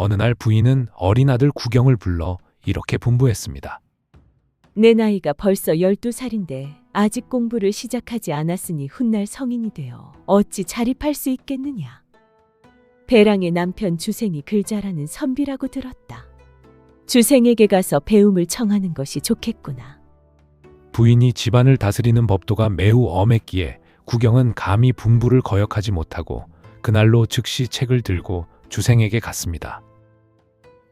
어느 날 부인은 어린 아들 구경을 불러 이렇게 분부했습니다. 내 나이가 벌써 12살인데 아직 공부를 시작하지 않았으니 훗날 성인이 되어 어찌 자립할 수 있겠느냐. 배랑의 남편 주생이 글 잘하는 선비라고 들었다. 주생에게 가서 배움을 청하는 것이 좋겠구나. 부인이 집안을 다스리는 법도가 매우 엄했기에 구경은 감히 분부를 거역하지 못하고 그날로 즉시 책을 들고 주생에게 갔습니다.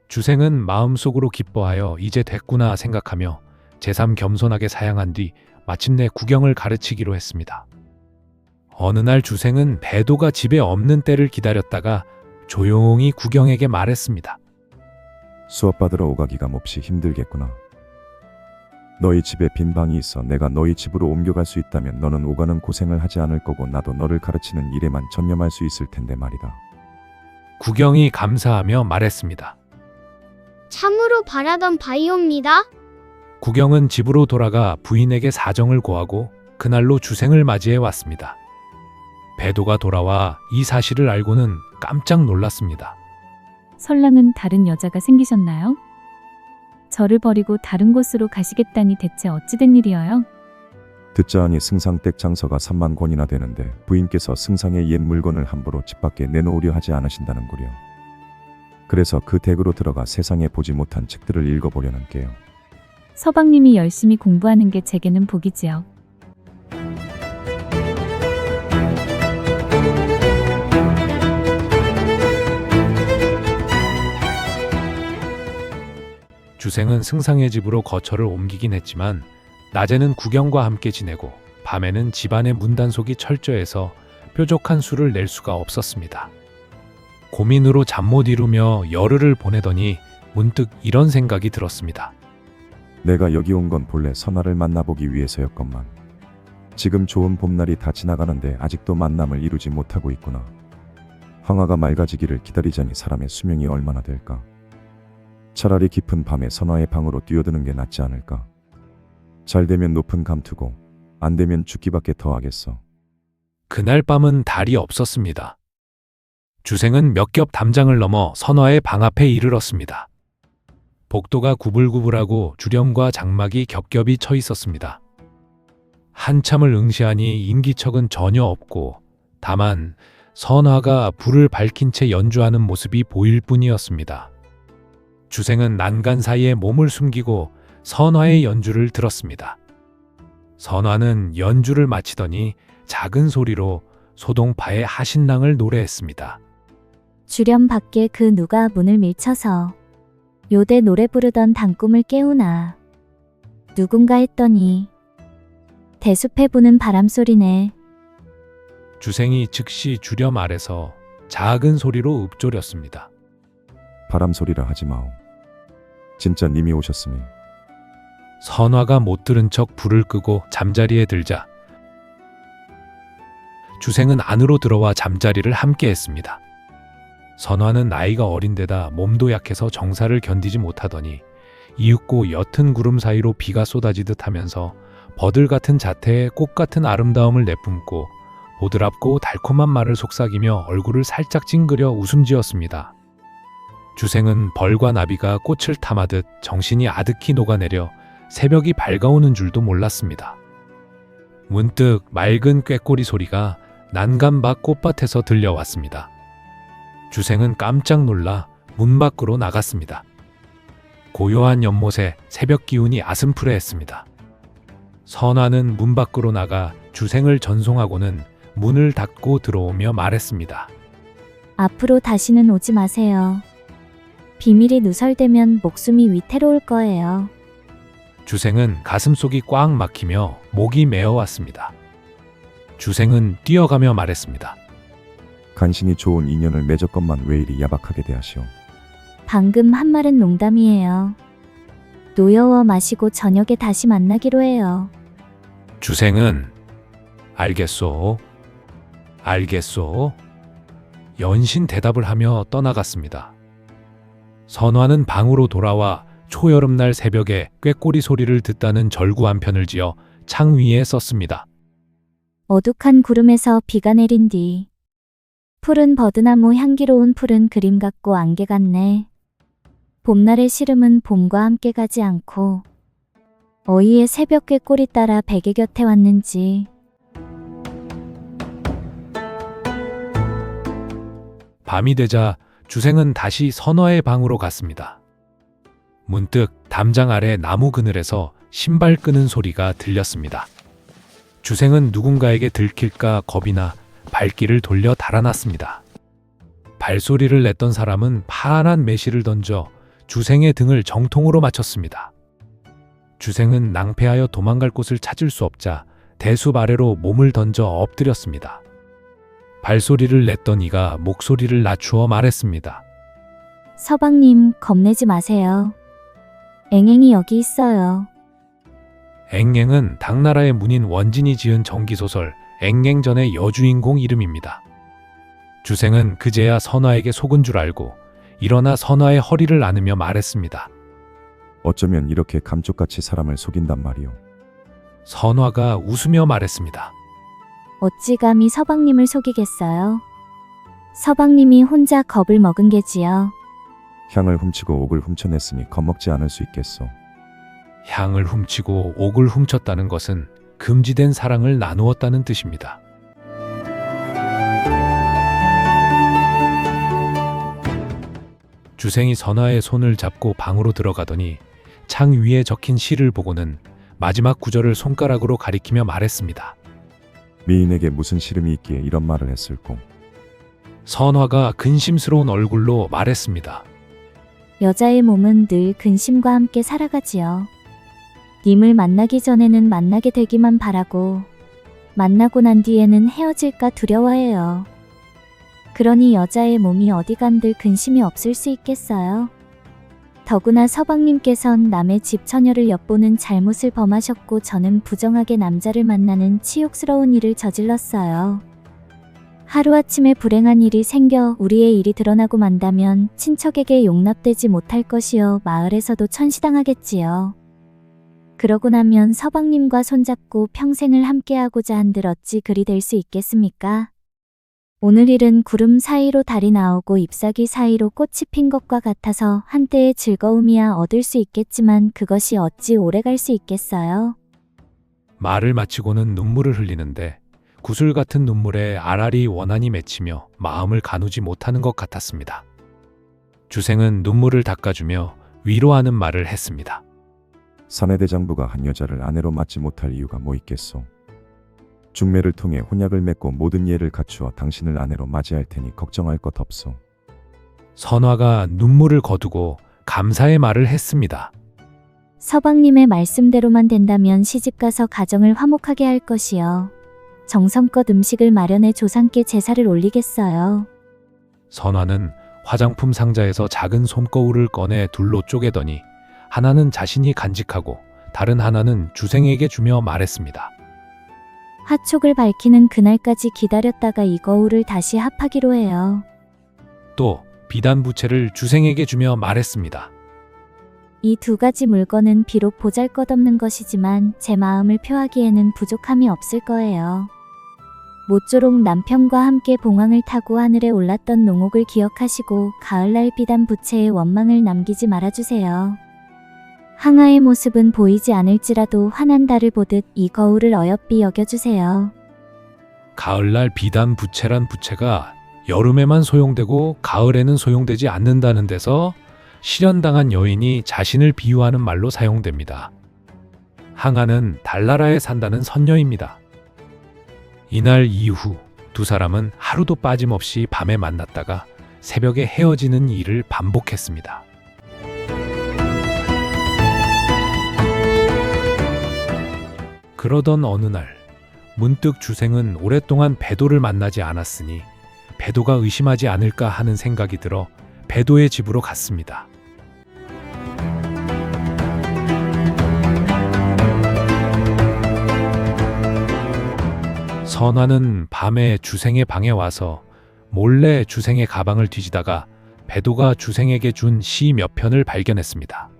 주생은 마음속으로 기뻐하여 이제 됐구나 생각하며 제삼 겸손하게 사양한 뒤 마침내 구경을 가르치기로 했습니다. 어느 날 주생은 배도가 집에 없는 때를 기다렸다가 조용히 구경에게 말했습니다. 수업받으러 오가기가 몹시 힘들겠구나. 너희 집에 빈 방이 있어 내가 너희 집으로 옮겨갈 수 있다면 너는 오가는 고생을 하지 않을 거고 나도 너를 가르치는 일에만 전념할 수 있을 텐데 말이다. 구경이 감사하며 말했습니다. 참으로 바라던 바이옵니다. 구경은 집으로 돌아가 부인에게 사정을 고하고 그날로 주생을 맞이해 왔습니다. 배도가 돌아와 이 사실을 알고는 깜짝 놀랐습니다. 설랑은 다른 여자가 생기셨나요? 저를 버리고 다른 곳으로 가시겠다니 대체 어찌된 일이어요? 듣자 하니 승상댁 장서가 3만 권이나 되는데 부인께서 승상의 옛 물건을 함부로 집 밖에 내놓으려 하지 않으신다는구려. 그래서 그 댁으로 들어가 세상에 보지 못한 책들을 읽어보려는 게요. 서방님이 열심히 공부하는 게 제게는 복이지요. 주생은 승상의 집으로 거처를 옮기긴 했지만 낮에는 구경과 함께 지내고 밤에는 집안의 문단속이 철저해서 뾰족한 수를 낼 수가 없었습니다. 고민으로 잠 못 이루며 열흘을 보내더니 문득 이런 생각이 들었습니다. 내가 여기 온 건 본래 선아를 만나보기 위해서였건만 지금 좋은 봄날이 다 지나가는데 아직도 만남을 이루지 못하고 있구나. 황화가 맑아지기를 기다리자니 사람의 수명이 얼마나 될까. 차라리 깊은 밤에 선아의 방으로 뛰어드는 게 낫지 않을까. 잘 되면 높은 감투고 안 되면 죽기밖에 더 하겠어. 그날 밤은 달이 없었습니다. 주생은 몇 겹 담장을 넘어 선화의 방 앞에 이르렀습니다. 복도가 구불구불하고 주령과 장막이 겹겹이 쳐 있었습니다. 한참을 응시하니 인기척은 전혀 없고 다만 선화가 불을 밝힌 채 연주하는 모습이 보일 뿐이었습니다. 주생은 난간 사이에 몸을 숨기고 선화의 연주를 들었습니다. 선화는 연주를 마치더니 작은 소리로 소동파의 하신랑을 노래했습니다. 주렴 밖에 그 누가 문을 밀쳐서 요대 노래 부르던 단꿈을 깨우나. 누군가 했더니 대숲에 부는 바람소리네. 주생이 즉시 주렴 아래서 작은 소리로 읊조렸습니다. 바람 소리라 하지 마오. 진짜 님이 오셨으니. 선화가 못 들은 척 불을 끄고 잠자리에 들자 주생은 안으로 들어와 잠자리를 함께 했습니다. 선화는 나이가 어린데다 몸도 약해서 정사를 견디지 못하더니 이윽고 옅은 구름 사이로 비가 쏟아지듯 하면서 버들 같은 자태에 꽃 같은 아름다움을 내뿜고 보드랍고 달콤한 말을 속삭이며 얼굴을 살짝 찡그려 웃음 지었습니다. 주생은 벌과 나비가 꽃을 탐하듯 정신이 아득히 녹아내려 새벽이 밝아오는 줄도 몰랐습니다. 문득 맑은 꾀꼬리 소리가 난간 밖 꽃밭에서 들려왔습니다. 주생은 깜짝 놀라 문 밖으로 나갔습니다. 고요한 연못에 새벽 기운이 아슴푸레했습니다. 선화는 문 밖으로 나가 주생을 전송하고는 문을 닫고 들어오며 말했습니다. 앞으로 다시는 오지 마세요. 비밀이 누설되면 목숨이 위태로울 거예요. 주생은 가슴속이 꽉 막히며 목이 메어왔습니다. 주생은 뛰어가며 말했습니다. 간신히 좋은 인연을 맺었건만 왜 이리 야박하게 대하시오. 방금 한 말은 농담이에요. 노여워 마시고 저녁에 다시 만나기로 해요. 주생은 알겠소. 알겠소. 연신 대답을 하며 떠나갔습니다. 선화는 방으로 돌아와 초여름날 새벽에 꾀꼬리 소리를 듣다는 절구 한 편을 지어 창 위에 썼습니다. 어둑한 구름에서 비가 내린 뒤 푸른 버드나무 향기로운 푸른 그림 같고 안개 같네. 봄날의 시름은 봄과 함께 가지 않고 어이의 새벽의 꼬리 따라 베개 곁에 왔는지. 밤이 되자 주생은 다시 선화의 방으로 갔습니다. 문득 담장 아래 나무 그늘에서 신발 끄는 소리가 들렸습니다. 주생은 누군가에게 들킬까 겁이 나 발길을 돌려 달아났습니다. 발소리를 냈던 사람은 파란 매실을 던져 주생의 등을 정통으로 맞췄습니다. 주생은 낭패하여 도망갈 곳을 찾을 수 없자 대숲 아래로 몸을 던져 엎드렸습니다. 발소리를 냈던 이가 목소리를 낮추어 말했습니다. 서방님, 겁내지 마세요. 앵앵이 여기 있어요. 앵앵은 당나라의 문인 원진이 지은 정기소설 앵앵전의 여주인공 이름입니다. 주생은 그제야 선화에게 속은 줄 알고 일어나 선화의 허리를 안으며 말했습니다. 어쩌면 이렇게 감쪽같이 사람을 속인단 말이오. 선화가 웃으며 말했습니다. 어찌 감히 서방님을 속이겠어요? 서방님이 혼자 겁을 먹은 게지요. 향을 훔치고 옥을 훔쳐냈으니 겁먹지 않을 수 있겠소. 향을 훔치고 옥을 훔쳤다는 것은 금지된 사랑을 나누었다는 뜻입니다. 주생이 선화의 손을 잡고 방으로 들어가더니 창 위에 적힌 시를 보고는 마지막 구절을 손가락으로 가리키며 말했습니다. 미인에게 무슨 시름이 있기에 이런 말을 했을꼬. 선화가 근심스러운 얼굴로 말했습니다. 여자의 몸은 늘 근심과 함께 살아가지요. 님을 만나기 전에는 만나게 되기만 바라고 만나고 난 뒤에는 헤어질까 두려워해요. 그러니 여자의 몸이 어디간들 근심이 없을 수 있겠어요. 더구나 서방님께선 남의 집 처녀를 엿보는 잘못을 범하셨고 저는 부정하게 남자를 만나는 치욕스러운 일을 저질렀어요. 하루아침에 불행한 일이 생겨 우리의 일이 드러나고 만다면 친척에게 용납되지 못할 것이요 마을에서도 천시당하겠지요. 그러고 나면 서방님과 손잡고 평생을 함께하고자 한들 어찌 그리 될 수 있겠습니까? 오늘 일은 구름 사이로 달이 나오고 잎사귀 사이로 꽃이 핀 것과 같아서 한때의 즐거움이야 얻을 수 있겠지만 그것이 어찌 오래갈 수 있겠어요? 말을 마치고는 눈물을 흘리는데 구슬 같은 눈물에 알알이 원한이 맺히며 마음을 가누지 못하는 것 같았습니다. 주생은 눈물을 닦아주며 위로하는 말을 했습니다. 사내대장부가 한 여자를 아내로 맞지 못할 이유가 뭐 있겠소. 중매를 통해 혼약을 맺고 모든 예를 갖추어 당신을 아내로 맞이할 테니 걱정할 것 없소. 선화가 눈물을 거두고 감사의 말을 했습니다. 서방님의 말씀대로만 된다면 시집가서 가정을 화목하게 할 것이요. 정성껏 음식을 마련해 조상께 제사를 올리겠어요. 선화는 화장품 상자에서 작은 솜거울을 꺼내 둘로 쪼개더니 하나는 자신이 간직하고 다른 하나는 주생에게 주며 말했습니다. 화촉을 밝히는 그날까지 기다렸다가 이 거울을 다시 합하기로 해요. 또 비단 부채를 주생에게 주며 말했습니다. 이 두 가지 물건은 비록 보잘것없는 것이지만 제 마음을 표하기에는 부족함이 없을 거예요. 모쪼록 남편과 함께 봉황을 타고 하늘에 올랐던 농옥을 기억하시고 가을날 비단 부채에 원망을 남기지 말아주세요. 항아의 모습은 보이지 않을지라도 환한 달을 보듯 이 거울을 어여삐 여겨주세요. 가을날 비단 부채란 부채가 여름에만 소용되고 가을에는 소용되지 않는다는 데서 실현당한 여인이 자신을 비유하는 말로 사용됩니다. 항아는 달나라에 산다는 선녀입니다. 이날 이후 두 사람은 하루도 빠짐없이 밤에 만났다가 새벽에 헤어지는 일을 반복했습니다. 그러던 어느 날 문득 주생은 오랫동안 배도를 만나지 않았으니 배도가 의심하지 않을까 하는 생각이 들어 배도의 집으로 갔습니다. 선화는 밤에 주생의 방에 와서 몰래 주생의 가방을 뒤지다가 배도가 주생에게 준 시 몇 편을 발견했습니다.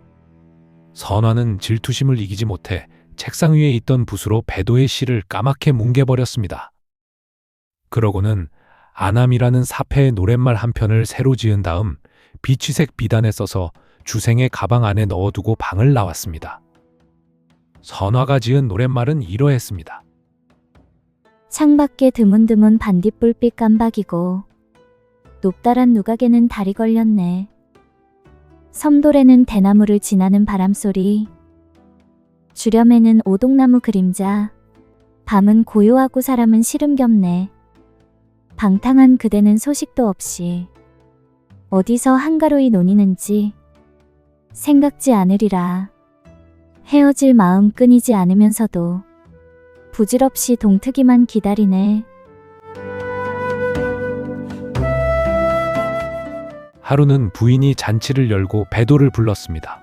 선화는 질투심을 이기지 못해 책상 위에 있던 붓으로 배도의 시를 까맣게 뭉개버렸습니다. 그러고는 아남이라는 사패의 노랫말 한 편을 새로 지은 다음 비취색 비단에 써서 주생의 가방 안에 넣어두고 방을 나왔습니다. 선화가 지은 노랫말은 이러했습니다. 창밖에 드문드문 반딧불빛 깜박이고 높다란 누각에는 달이 걸렸네. 섬돌에는 대나무를 지나는 바람소리, 주렴에는 오동나무 그림자, 밤은 고요하고 사람은 시름겹네. 방탕한 그대는 소식도 없이 어디서 한가로이 논이는지 생각지 않으리라. 헤어질 마음 끊이지 않으면서도 부질없이 동트기만 기다리네. 하루는 부인이 잔치를 열고 배도를 불렀습니다.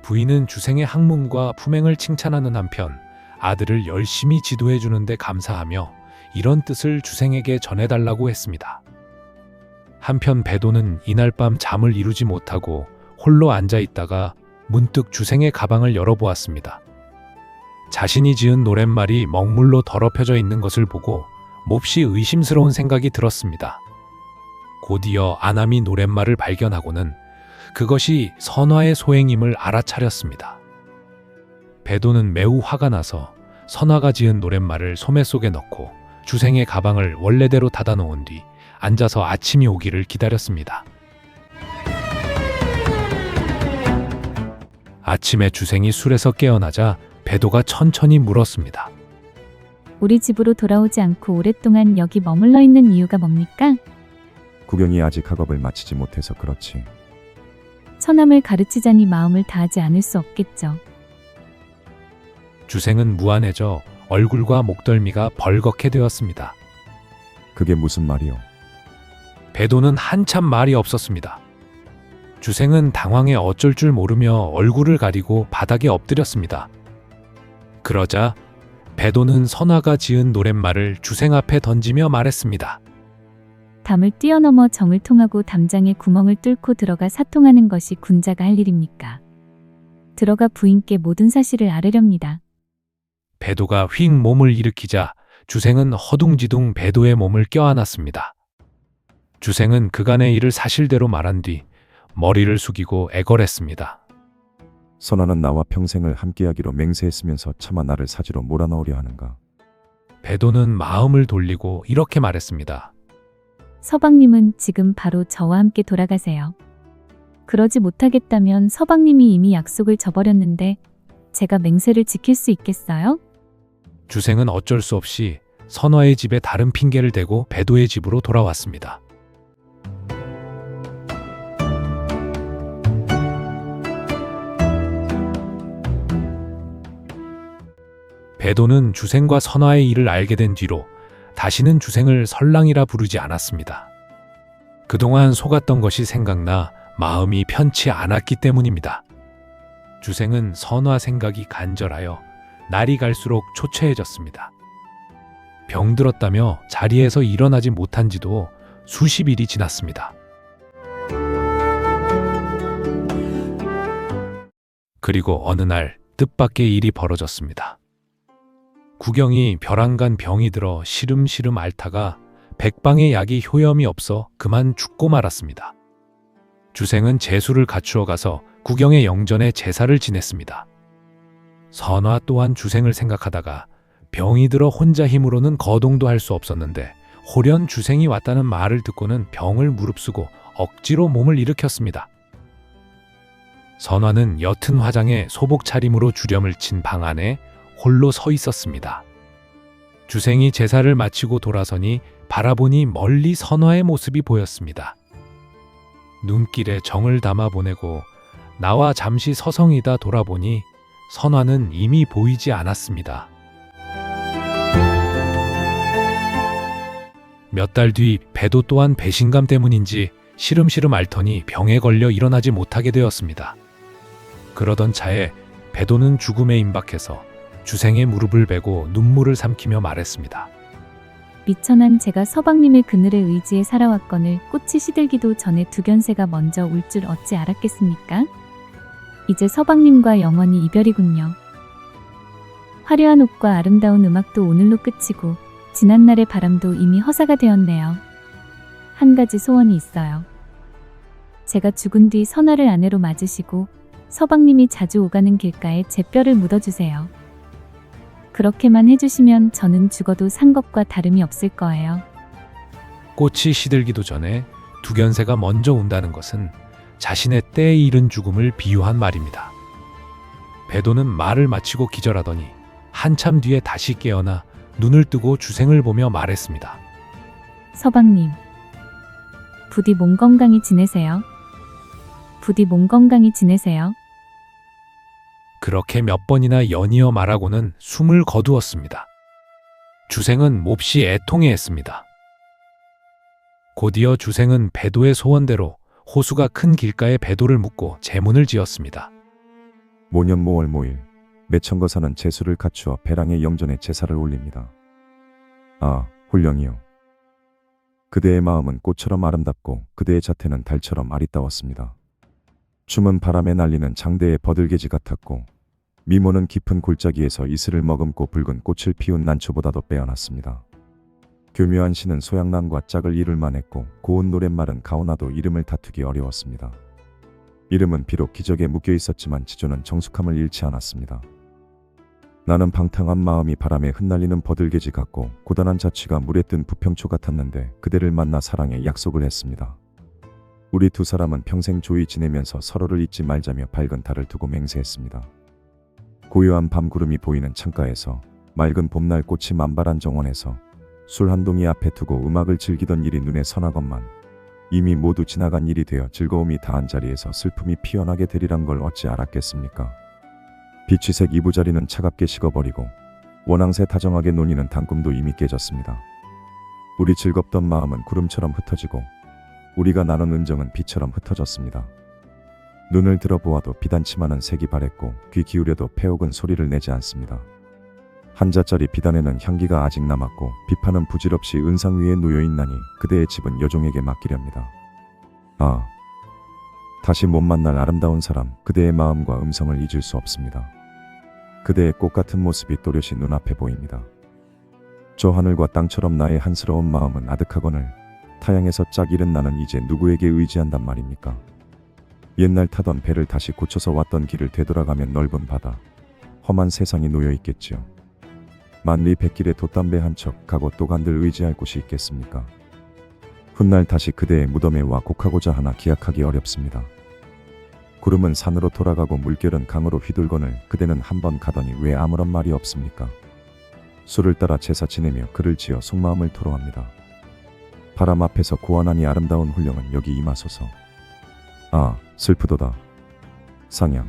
부인은 주생의 학문과 품행을 칭찬하는 한편 아들을 열심히 지도해 주는데 감사하며 이런 뜻을 주생에게 전해달라고 했습니다. 한편 배도는 이날 밤 잠을 이루지 못하고 홀로 앉아 있다가 문득 주생의 가방을 열어보았습니다. 자신이 지은 노랫말이 먹물로 더럽혀져 있는 것을 보고 몹시 의심스러운 생각이 들었습니다. 곧이어 아남이 노랫말을 발견하고는 그것이 선화의 소행임을 알아차렸습니다. 배도는 매우 화가 나서 선화가 지은 노랫말을 소매 속에 넣고 주생의 가방을 원래대로 닫아놓은 뒤 앉아서 아침이 오기를 기다렸습니다. 아침에 주생이 술에서 깨어나자 배도가 천천히 물었습니다. 우리 집으로 돌아오지 않고 오랫동안 여기 머물러 있는 이유가 뭡니까? 구경이 아직 학업을 마치지 못해서 그렇지. 처남을 가르치자니 마음을 다하지 않을 수 없겠죠. 주생은 무안해져 얼굴과 목덜미가 벌겋게 되었습니다. 그게 무슨 말이오? 배도는 한참 말이 없었습니다. 주생은 당황해 어쩔 줄 모르며 얼굴을 가리고 바닥에 엎드렸습니다. 그러자 배도는 선화가 지은 노랫말을 주생 앞에 던지며 말했습니다. 담을 뛰어넘어 정을 통하고 담장에 구멍을 뚫고 들어가 사통하는 것이 군자가 할 일입니까? 들어가 부인께 모든 사실을 아뢰렵니다. 배도가 휙 몸을 일으키자 주생은 허둥지둥 배도의 몸을 껴안았습니다. 주생은 그간의 일을 사실대로 말한 뒤 머리를 숙이고 애걸했습니다. 선화는 나와 평생을 함께하기로 맹세했으면서 차마 나를 사지로 몰아넣으려 하는가? 배도는 마음을 돌리고 이렇게 말했습니다. 서방님은 지금 바로 저와 함께 돌아가세요. 그러지 못하겠다면 서방님이 이미 약속을 저버렸는데 제가 맹세를 지킬 수 있겠어요? 주생은 어쩔 수 없이 선화의 집에 다른 핑계를 대고 배도의 집으로 돌아왔습니다. 배도는 주생과 선화의 일을 알게 된 뒤로 다시는 주생을 설랑이라 부르지 않았습니다. 그동안 속았던 것이 생각나 마음이 편치 않았기 때문입니다. 주생은 선화 생각이 간절하여 날이 갈수록 초췌해졌습니다. 병들었다며 자리에서 일어나지 못한 지도 수십일이 지났습니다. 그리고 어느 날 뜻밖의 일이 벌어졌습니다. 구경이 벼랑간 병이 들어 시름시름 앓다가 백방의 약이 효염이 없어 그만 죽고 말았습니다. 주생은 제수를 갖추어 가서 구경의 영전에 제사를 지냈습니다. 선화 또한 주생을 생각하다가 병이 들어 혼자 힘으로는 거동도 할 수 없었는데 홀연 주생이 왔다는 말을 듣고는 병을 무릅쓰고 억지로 몸을 일으켰습니다. 선화는 옅은 화장에 소복 차림으로 주렴을 친 방 안에 홀로 서 있었습니다. 주생이 제사를 마치고 돌아서니 바라보니 멀리 선화의 모습이 보였습니다. 눈길에 정을 담아 보내고 나와 잠시 서성이다 돌아보니 선화는 이미 보이지 않았습니다. 몇 달 뒤 배도 또한 배신감 때문인지 시름시름 앓더니 병에 걸려 일어나지 못하게 되었습니다. 그러던 차에 배도는 죽음에 임박해서 주생의 무릎을 베고 눈물을 삼키며 말했습니다. 미천한 제가 서방님의 그늘에 의지해 살아왔거늘 꽃이 시들기도 전에 두견새가 먼저 울 줄 어찌 알았겠습니까? 이제 서방님과 영원히 이별이군요. 화려한 옷과 아름다운 음악도 오늘로 끝이고 지난날의 바람도 이미 허사가 되었네요. 한 가지 소원이 있어요. 제가 죽은 뒤 선화를 아내로 맞으시고 서방님이 자주 오가는 길가에 제 뼈를 묻어주세요. 그렇게만 해주시면 저는 죽어도 산 것과 다름이 없을 거예요. 꽃이 시들기도 전에 두견새가 먼저 운다는 것은 자신의 때에 이른 죽음을 비유한 말입니다. 배도는 말을 마치고 기절하더니 한참 뒤에 다시 깨어나 눈을 뜨고 주생을 보며 말했습니다. 서방님, 부디 몸 건강히 지내세요. 부디 몸 건강히 지내세요. 그렇게 몇 번이나 연이어 말하고는 숨을 거두었습니다. 주생은 몹시 애통해했습니다. 곧이어 주생은 배도의 소원대로 호수가 큰 길가에 배도를 묻고 제문을 지었습니다. 모년 모월 모일 매천거 사는 제수를 갖추어 배랑의 영전에 제사를 올립니다. 아, 훌령이요. 그대의 마음은 꽃처럼 아름답고 그대의 자태는 달처럼 아리따웠습니다. 춤은 바람에 날리는 장대의 버들개지 같았고 미모는 깊은 골짜기에서 이슬을 머금고 붉은 꽃을 피운 난초보다도 빼어났습니다. 교묘한 시는 소양남과 짝을 이룰 만했고 고운 노랫말은 가오나도 이름을 다투기 어려웠습니다. 이름은 비록 기적에 묶여 있었지만 지조는 정숙함을 잃지 않았습니다. 나는 방탕한 마음이 바람에 흩날리는 버들개지 같고 고단한 자취가 물에 뜬 부평초 같았는데 그대를 만나 사랑의 약속을 했습니다. 우리 두 사람은 평생 조이 지내면서 서로를 잊지 말자며 밝은 달을 두고 맹세했습니다. 고요한 밤구름이 보이는 창가에서 맑은 봄날 꽃이 만발한 정원에서 술 한 동이 앞에 두고 음악을 즐기던 일이 눈에 선하건만 이미 모두 지나간 일이 되어 즐거움이 다한 자리에서 슬픔이 피어나게 되리란 걸 어찌 알았겠습니까? 비취색 이부자리는 차갑게 식어버리고 원앙새 다정하게 논이는 단꿈도 이미 깨졌습니다. 우리 즐겁던 마음은 구름처럼 흩어지고 우리가 나눈 은정은 비처럼 흩어졌습니다. 눈을 들어보아도 비단치만은 색이 바랬고 귀 기울여도 패옥은 소리를 내지 않습니다. 한자짜리 비단에는 향기가 아직 남았고 비판은 부질없이 은상 위에 놓여있나니 그대의 집은 여종에게 맡기렵니다. 아, 다시 못 만날 아름다운 사람, 그대의 마음과 음성을 잊을 수 없습니다. 그대의 꽃같은 모습이 또렷이 눈앞에 보입니다. 저 하늘과 땅처럼 나의 한스러운 마음은 아득하거늘 타양에서 짝 잃은 나는 이제 누구에게 의지한단 말입니까? 옛날 타던 배를 다시 고쳐서 왔던 길을 되돌아가면 넓은 바다, 험한 세상이 놓여있겠지요. 만리 백길에 돛담배 한 척 가고 또 간들 의지할 곳이 있겠습니까? 훗날 다시 그대의 무덤에 와 곡하고자 하나 기약하기 어렵습니다. 구름은 산으로 돌아가고 물결은 강으로 휘둘거늘 그대는 한 번 가더니 왜 아무런 말이 없습니까? 술을 따라 제사 지내며 글을 지어 속마음을 토로합니다. 바람 앞에서 고안하니 아름다운 훌령은 여기 임하소서. 아, 슬프도다. 상양.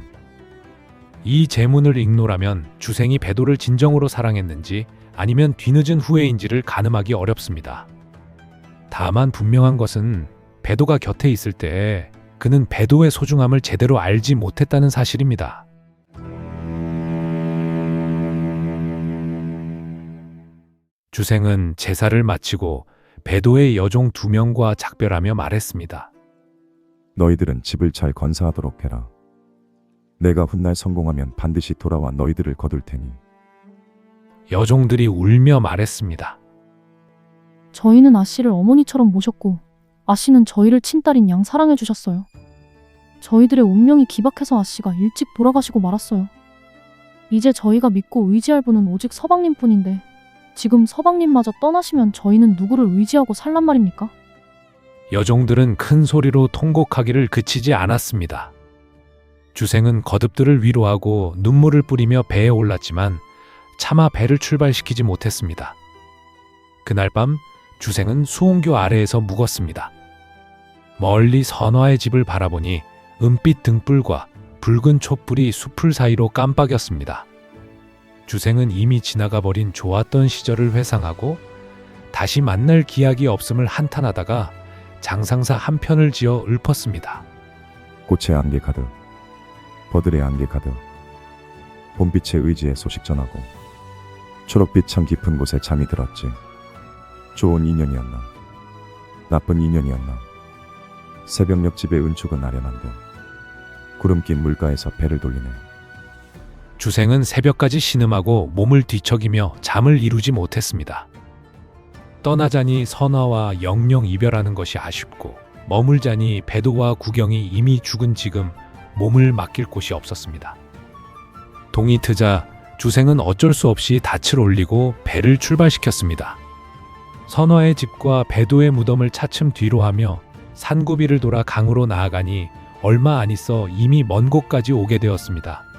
이 제문을 읽노라면 주생이 배도를 진정으로 사랑했는지 아니면 뒤늦은 후회인지를 가늠하기 어렵습니다. 다만 분명한 것은 배도가 곁에 있을 때 그는 배도의 소중함을 제대로 알지 못했다는 사실입니다. 주생은 제사를 마치고 배도의 여종 2명과 작별하며 말했습니다. 너희들은 집을 잘 건사하도록 해라. 내가 훗날 성공하면 반드시 돌아와 너희들을 거둘 테니. 여종들이 울며 말했습니다. 저희는 아씨를 어머니처럼 모셨고 아씨는 저희를 친딸인 양 사랑해 주셨어요. 저희들의 운명이 기박해서 아씨가 일찍 돌아가시고 말았어요. 이제 저희가 믿고 의지할 분은 오직 서방님뿐인데 지금 서방님마저 떠나시면 저희는 누구를 의지하고 살란 말입니까? 여종들은 큰 소리로 통곡하기를 그치지 않았습니다. 주생은 거듭들을 위로하고 눈물을 뿌리며 배에 올랐지만 차마 배를 출발시키지 못했습니다. 그날 밤 주생은 수홍교 아래에서 묵었습니다. 멀리 선화의 집을 바라보니 은빛 등불과 붉은 촛불이 숲을 사이로 깜빡였습니다. 주생은 이미 지나가 버린 좋았던 시절을 회상하고 다시 만날 기약이 없음을 한탄하다가 장상사 한 편을 지어 읊었습니다. 꽃의 안개 가득, 버들의 안개 가득, 봄빛의 의지에 소식 전하고 초록빛 참 깊은 곳에 잠이 들었지. 좋은 인연이었나, 나쁜 인연이었나. 새벽녘 집의 은축은 아련한데 구름 낀 물가에서 배를 돌리네. 주생은 새벽까지 신음하고 몸을 뒤척이며 잠을 이루지 못했습니다. 떠나자니 선화와 영영 이별하는 것이 아쉽고 머물자니 배도와 구경이 이미 죽은 지금 몸을 맡길 곳이 없었습니다. 동이 트자 주생은 어쩔 수 없이 닻을 올리고 배를 출발시켰습니다. 선화의 집과 배도의 무덤을 차츰 뒤로 하며 산구비를 돌아 강으로 나아가니 얼마 안 있어 이미 먼 곳까지 오게 되었습니다.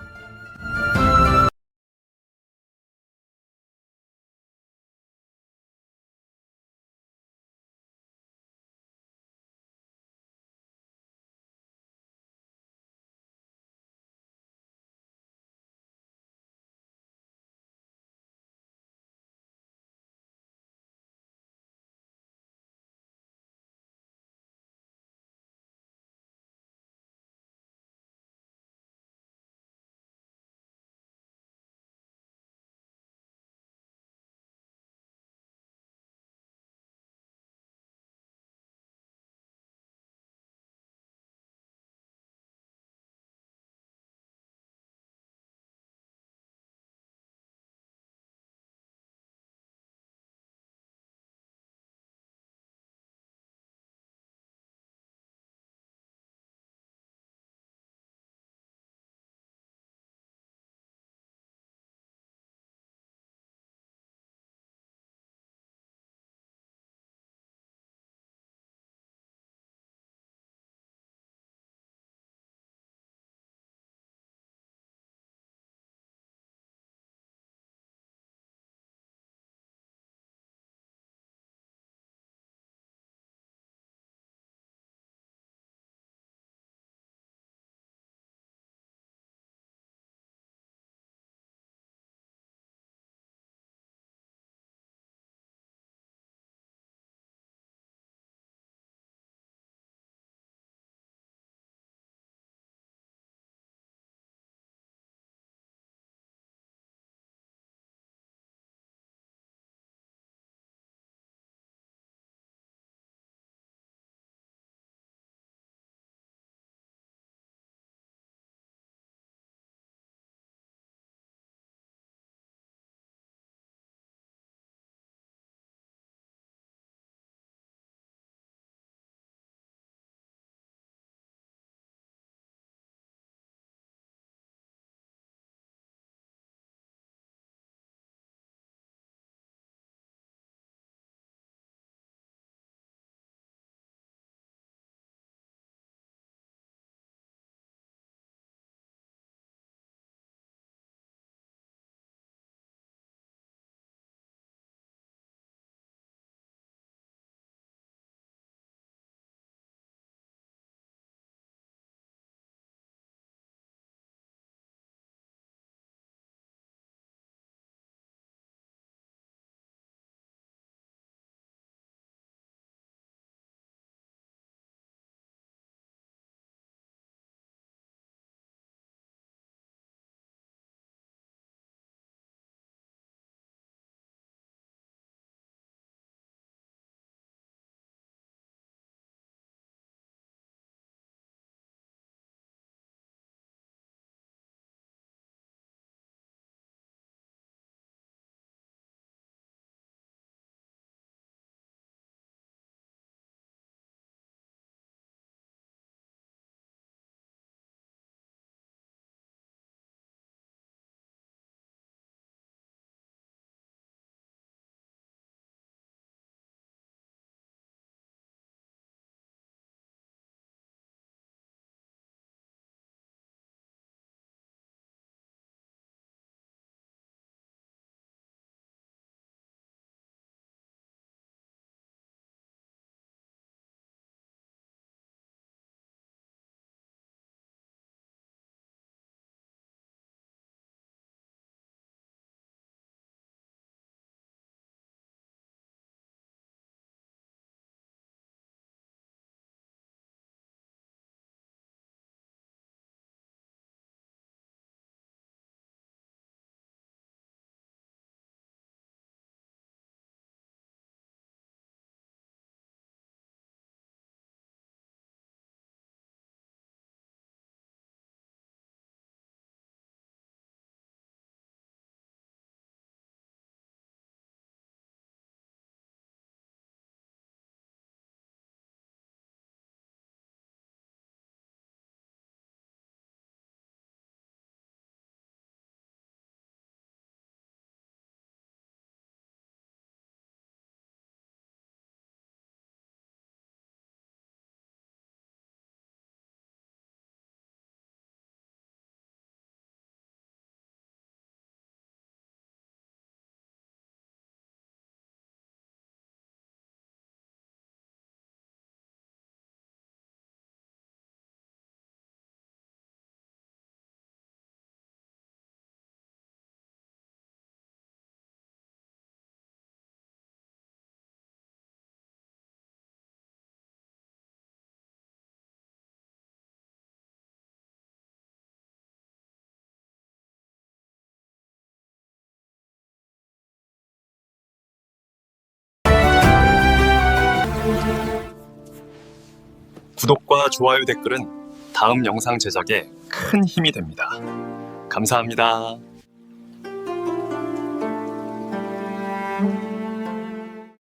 구독과 좋아요 댓글은 다음 영상 제작에 큰 힘이 됩니다. 감사합니다.